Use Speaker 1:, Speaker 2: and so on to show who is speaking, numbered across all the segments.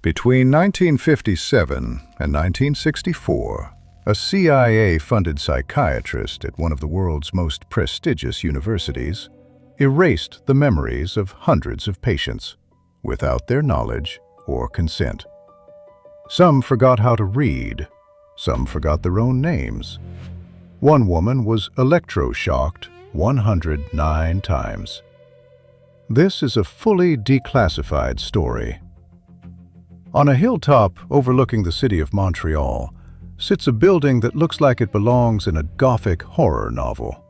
Speaker 1: Between 1957 and 1964, a CIA-funded psychiatrist at one of the world's most prestigious universities erased the memories of hundreds of patients without their knowledge or consent. Some forgot how to read, some forgot their own names. One woman was electroshocked 109 times. This is a fully declassified story. On a hilltop overlooking the city of Montreal sits a building that looks like it belongs in a Gothic horror novel.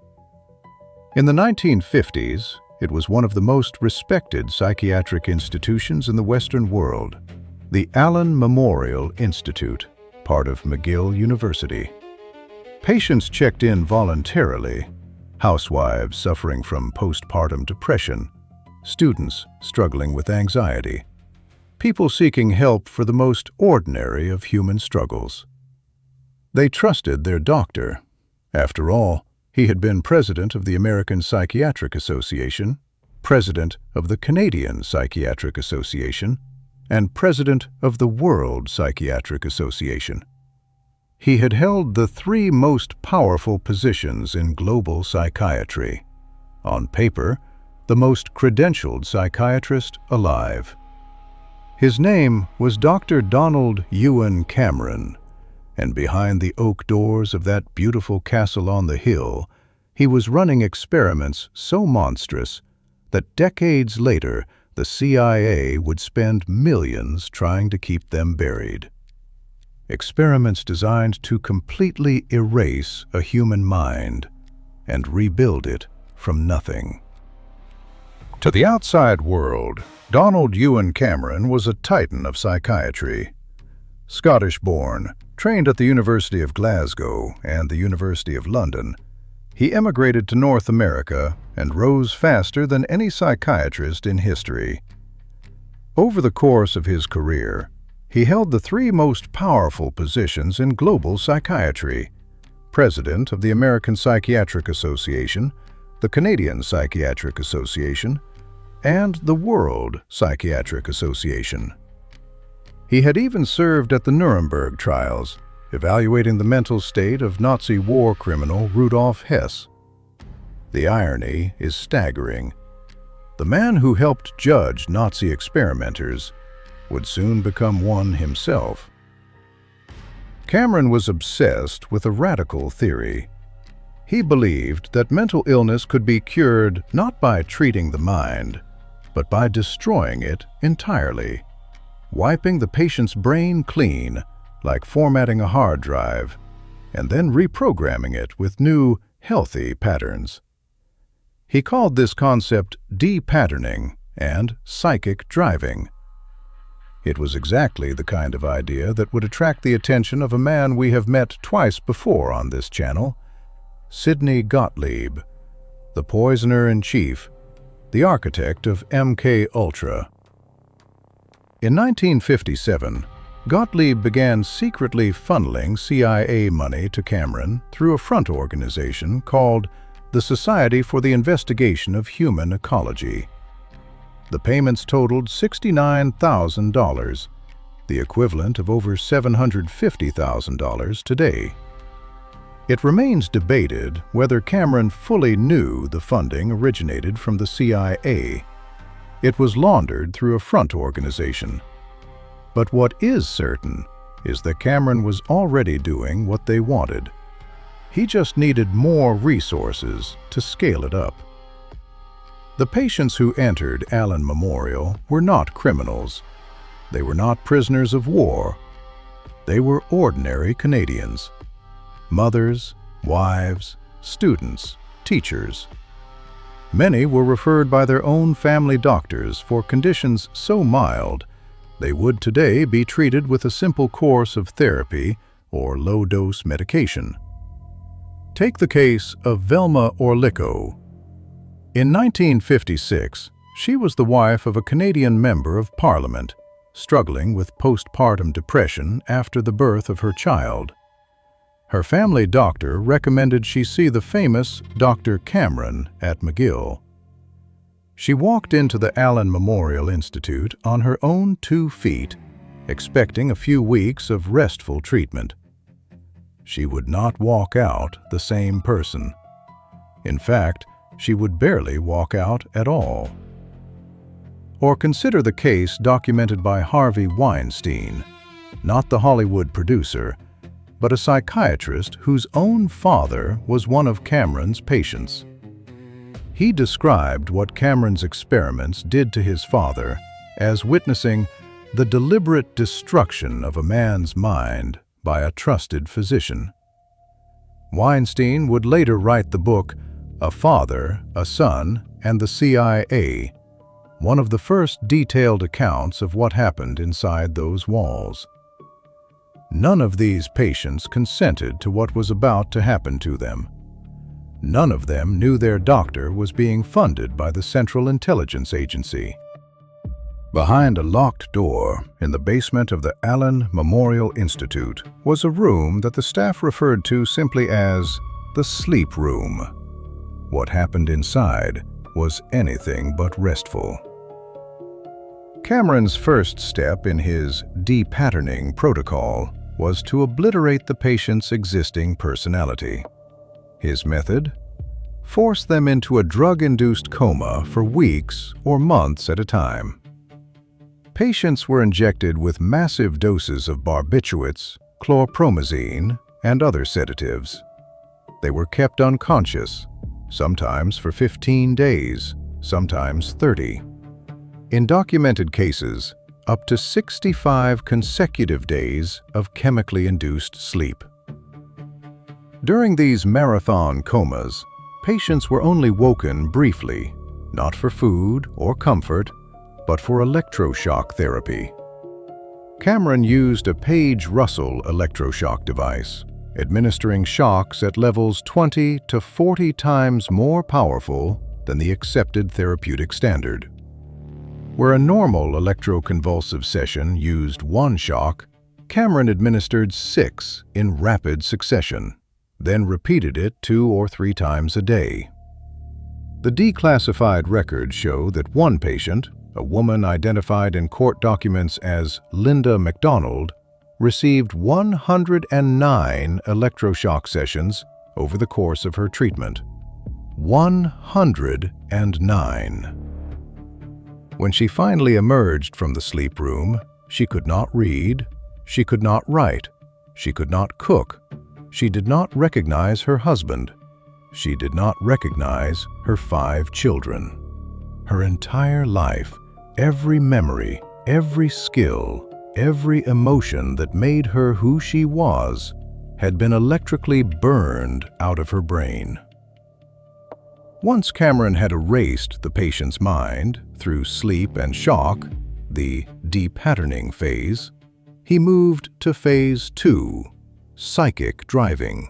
Speaker 1: In the 1950s, it was one of the most respected psychiatric institutions in the Western world, the Allen Memorial Institute, part of McGill University. Patients checked in voluntarily, housewives suffering from postpartum depression, students struggling with anxiety, people seeking help for the most ordinary of human struggles. They trusted their doctor. After all, he had been president of the American Psychiatric Association, president of the Canadian Psychiatric Association, and president of the World Psychiatric Association. He had held the three most powerful positions in global psychiatry. On paper, the most credentialed psychiatrist alive. His name was Dr. Donald Ewen Cameron, and behind the oak doors of that beautiful castle on the hill, he was running experiments so monstrous that decades later the CIA would spend millions trying to keep them buried. Experiments designed to completely erase a human mind and rebuild it from nothing. To the outside world, Donald Ewen Cameron was a titan of psychiatry. Scottish-born, trained at the University of Glasgow and the University of London, he emigrated to North America and rose faster than any psychiatrist in history. Over the course of his career, he held the three most powerful positions in global psychiatry: president of the American Psychiatric Association, the Canadian Psychiatric Association, and the World Psychiatric Association. He had even served at the Nuremberg trials, evaluating the mental state of Nazi war criminal Rudolf Hess. The irony is staggering. The man who helped judge Nazi experimenters would soon become one himself. Cameron was obsessed with a radical theory. He believed that mental illness could be cured not by treating the mind, but by destroying it entirely, wiping the patient's brain clean, like formatting a hard drive, and then reprogramming it with new, healthy patterns. He called this concept de-patterning and psychic driving. It was exactly the kind of idea that would attract the attention of a man we have met twice before on this channel, Sidney Gottlieb, the poisoner-in-chief, the architect of MK Ultra. In 1957, Gottlieb began secretly funneling CIA money to Cameron through a front organization called the Society for the Investigation of Human Ecology. The payments totaled $69,000, the equivalent of over $750,000 today. It remains debated whether Cameron fully knew the funding originated from the CIA. It was laundered through a front organization. But what is certain is that Cameron was already doing what they wanted. He just needed more resources to scale it up. The patients who entered Allen Memorial were not criminals. They were not prisoners of war. They were ordinary Canadians. Mothers, wives, students, teachers. Many were referred by their own family doctors for conditions so mild they would today be treated with a simple course of therapy or low-dose medication. Take the case of Velma Orlico. In 1956, she was the wife of a Canadian member of Parliament, struggling with postpartum depression after the birth of her child. Her family doctor recommended she see the famous Dr. Cameron at McGill. She walked into the Allen Memorial Institute on her own 2 feet expecting a few weeks of restful treatment. She would not walk out the same person. In fact, she would barely walk out at all. Or consider the case documented by Harvey Weinstein, not the Hollywood producer, but a psychiatrist whose own father was one of Cameron's patients. He described what Cameron's experiments did to his father as witnessing the deliberate destruction of a man's mind by a trusted physician. Weinstein would later write the book A Father, a Son, and the CIA, one of the first detailed accounts of what happened inside those walls. None of these patients consented to what was about to happen to them. None of them knew their doctor was being funded by the Central Intelligence Agency. Behind a locked door in the basement of the Allen Memorial Institute was a room that the staff referred to simply as the sleep room. What happened inside was anything but restful. Cameron's first step in his de-patterning protocol was to obliterate the patient's existing personality. His method? Force them into a drug-induced coma for weeks or months at a time. Patients were injected with massive doses of barbiturates, chlorpromazine, and other sedatives. They were kept unconscious, sometimes for 15 days, sometimes 30. In documented cases, up to 65 consecutive days of chemically induced sleep. During these marathon comas, patients were only woken briefly, not for food or comfort, but for electroshock therapy. Cameron used a Page-Russell electroshock device, administering shocks at levels 20 to 40 times more powerful than the accepted therapeutic standard. Where a normal electroconvulsive session used 1 shock, Cameron administered 6 in rapid succession, then repeated it 2 or 3 times a day. The declassified records show that one patient, a woman identified in court documents as Linda McDonald, received 109 electroshock sessions over the course of her treatment. 109. When she finally emerged from the sleep room, she could not read, she could not write, she could not cook, she did not recognize her husband, she did not recognize her 5 children. Her entire life, every memory, every skill, every emotion that made her who she was, had been electrically burned out of her brain. Once Cameron had erased the patient's mind through sleep and shock, the de-patterning phase, he moved to phase 2, psychic driving.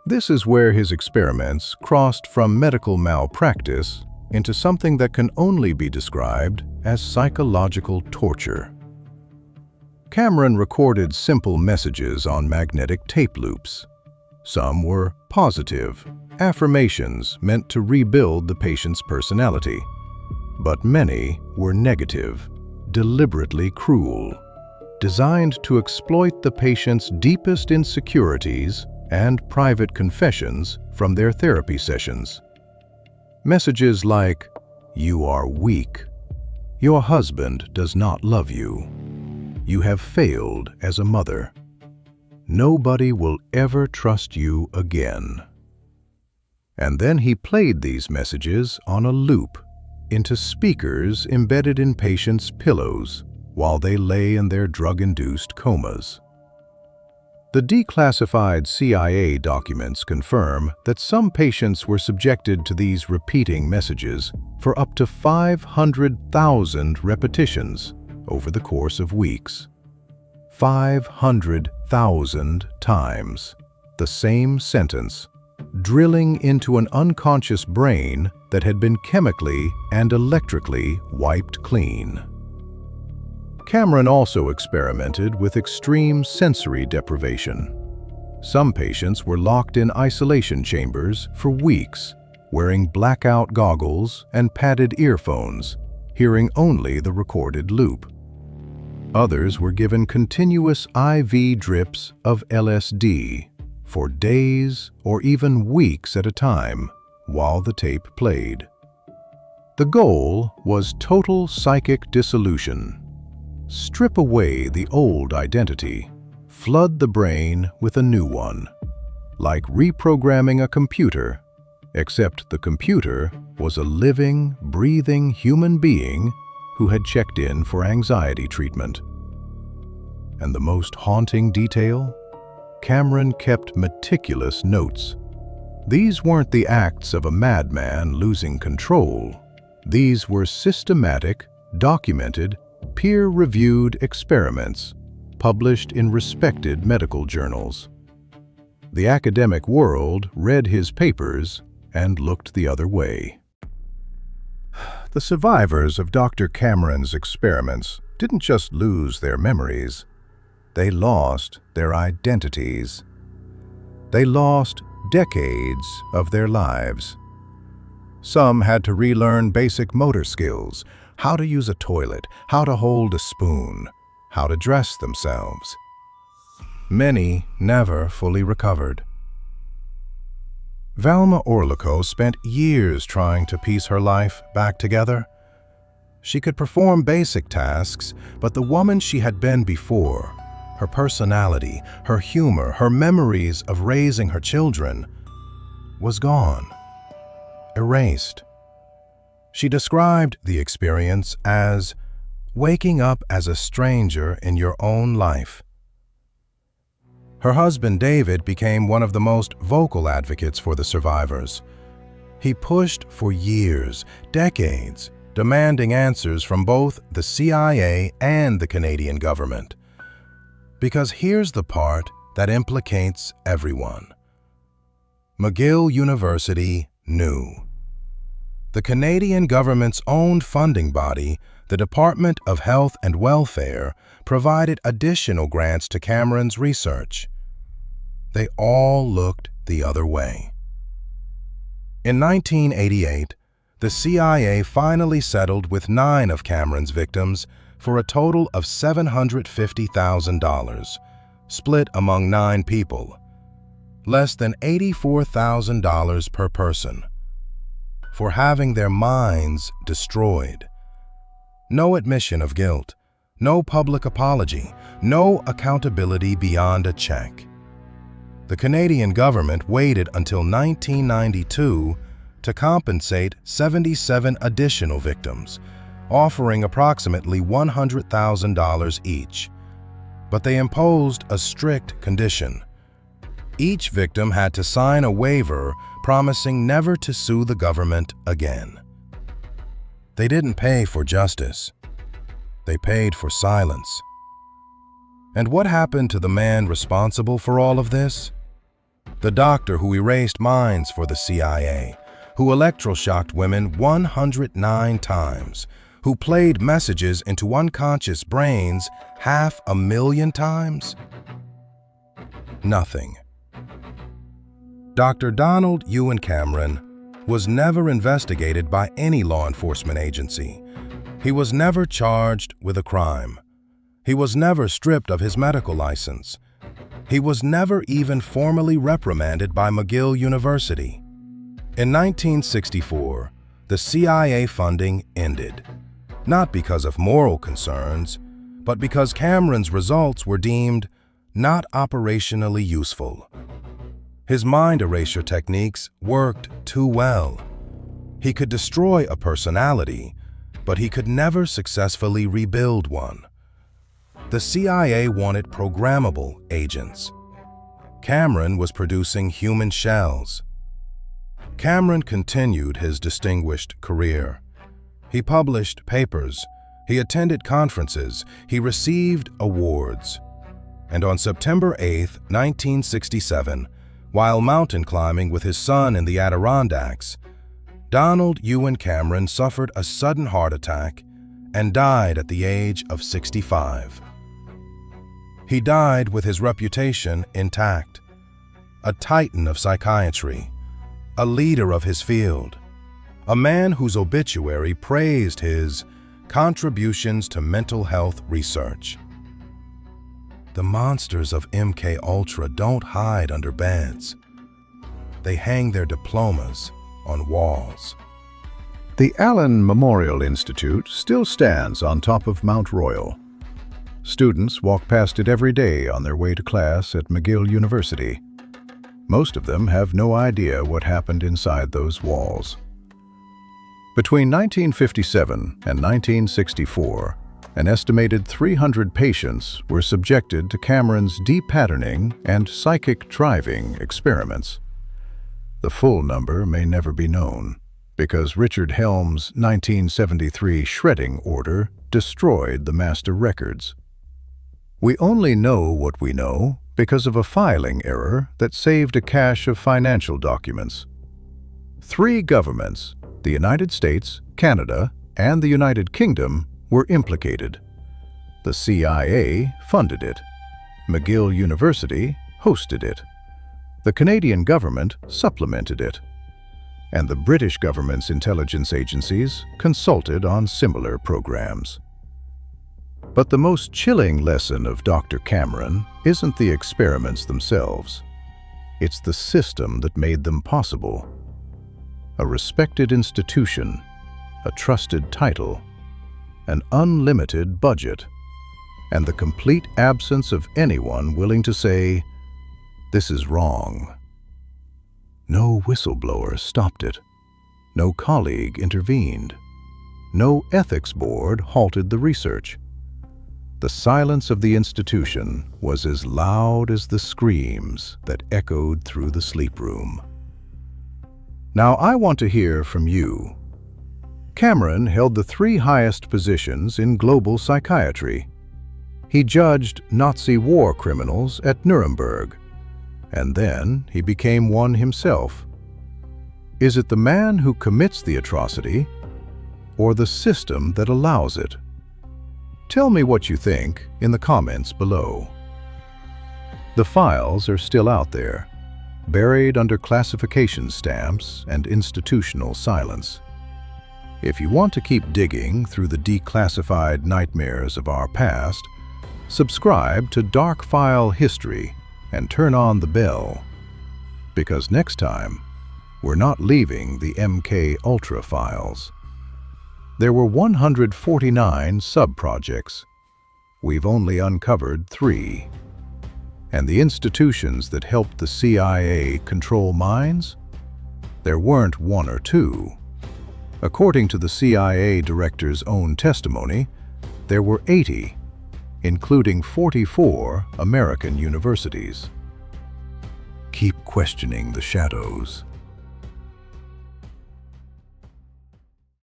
Speaker 1: This is where his experiments crossed from medical malpractice into something that can only be described as psychological torture. Cameron recorded simple messages on magnetic tape loops. Some were positive, affirmations meant to rebuild the patient's personality, but many were negative, deliberately cruel, designed to exploit the patient's deepest insecurities and private confessions from their therapy sessions. Messages like, "You are weak. Your husband does not love you. You have failed as a mother. Nobody will ever trust you again." And then he played these messages on a loop into speakers embedded in patients' pillows while they lay in their drug-induced comas. The declassified CIA documents confirm that some patients were subjected to these repeating messages for up to 500,000 repetitions over the course of weeks. 500,000 times the same sentence, drilling into an unconscious brain that had been chemically and electrically wiped clean. Cameron also experimented with extreme sensory deprivation. Some patients were locked in isolation chambers for weeks, wearing blackout goggles and padded earphones, hearing only the recorded loop. Others were given continuous IV drips of LSD for days or even weeks at a time while the tape played. The goal was total psychic dissolution. Strip away the old identity, flood the brain with a new one, like reprogramming a computer, except the computer was a living, breathing human being who had checked in for anxiety treatment. And the most haunting detail? Cameron kept meticulous notes. These weren't the acts of a madman losing control. These were systematic, documented, peer-reviewed experiments published in respected medical journals. The academic world read his papers and looked the other way. The survivors of Dr. Cameron's experiments didn't just lose their memories, they lost their identities. They lost decades of their lives. Some had to relearn basic motor skills, how to use a toilet, how to hold a spoon, how to dress themselves. Many never fully recovered. Valma Orlico spent years trying to piece her life back together. She could perform basic tasks, but the woman she had been before, her personality, her humor, her memories of raising her children, was gone, erased. She described the experience as waking up as a stranger in your own life. Her husband David became one of the most vocal advocates for the survivors. He pushed for years, decades, demanding answers from both the CIA and the Canadian government. Because here's the part that implicates everyone. McGill University knew. The Canadian government's own funding body, the Department of Health and Welfare, provided additional grants to Cameron's research. They all looked the other way. In 1988, the CIA finally settled with 9 of Cameron's victims for a total of $750,000, split among 9 people, less than $84,000 per person, for having their minds destroyed. No admission of guilt, no public apology, no accountability beyond a check. The Canadian government waited until 1992 to compensate 77 additional victims, offering approximately $100,000 each. But they imposed a strict condition. Each victim had to sign a waiver promising never to sue the government again. They didn't pay for justice. They paid for silence. And what happened to the man responsible for all of this? The doctor who erased minds for the CIA, who electroshocked women 109 times, who played messages into unconscious brains 500,000 times? Nothing. Dr. Donald Ewen Cameron was never investigated by any law enforcement agency. He was never charged with a crime. He was never stripped of his medical license. He was never even formally reprimanded by McGill University. In 1964, the CIA funding ended, not because of moral concerns, but because Cameron's results were deemed not operationally useful. His mind erasure techniques worked too well. He could destroy a personality, but he could never successfully rebuild one. The CIA wanted programmable agents. Cameron was producing human shells. Cameron continued his distinguished career. He published papers, he attended conferences, he received awards. And on September 8, 1967, while mountain climbing with his son in the Adirondacks, Donald Ewen Cameron suffered a sudden heart attack and died at the age of 65. He died with his reputation intact, a titan of psychiatry, a leader of his field, a man whose obituary praised his contributions to mental health research.
Speaker 2: The monsters of MK Ultra don't hide under beds. They hang their diplomas on walls.
Speaker 1: The Allen Memorial Institute still stands on top of Mount Royal. Students walk past it every day on their way to class at McGill University. Most of them have no idea what happened inside those walls. Between 1957 and 1964, an estimated 300 patients were subjected to Cameron's de-patterning and psychic driving experiments. The full number may never be known, because Richard Helm's 1973 shredding order destroyed the master records. We only know what we know because of a filing error that saved a cache of financial documents. 3 governments, the United States, Canada, and the United Kingdom, were implicated. The CIA funded it. McGill University hosted it. The Canadian government supplemented it. And the British government's intelligence agencies consulted on similar programs. But the most chilling lesson of Dr. Cameron isn't the experiments themselves. It's the system that made them possible. A respected institution, a trusted title, an unlimited budget, and the complete absence of anyone willing to say, "This is wrong." No whistleblower stopped it. No colleague intervened. No ethics board halted the research. The silence of the institution was as loud as the screams that echoed through the sleep room. Now I want to hear from you. Cameron held the 3 highest positions in global psychiatry. He judged Nazi war criminals at Nuremberg, and then he became one himself. Is it the man who commits the atrocity, or the system that allows it? Tell me what you think in the comments below. The files are still out there, buried under classification stamps and institutional silence. If you want to keep digging through the declassified nightmares of our past, subscribe to Darkfile History and turn on the bell, because next time, we're not leaving the MK Ultra files. There were 149 subprojects. We've only uncovered 3. And the institutions that helped the CIA control minds? There weren't 1 or 2. According to the CIA director's own testimony, there were 80, including 44 American universities. Keep questioning the shadows.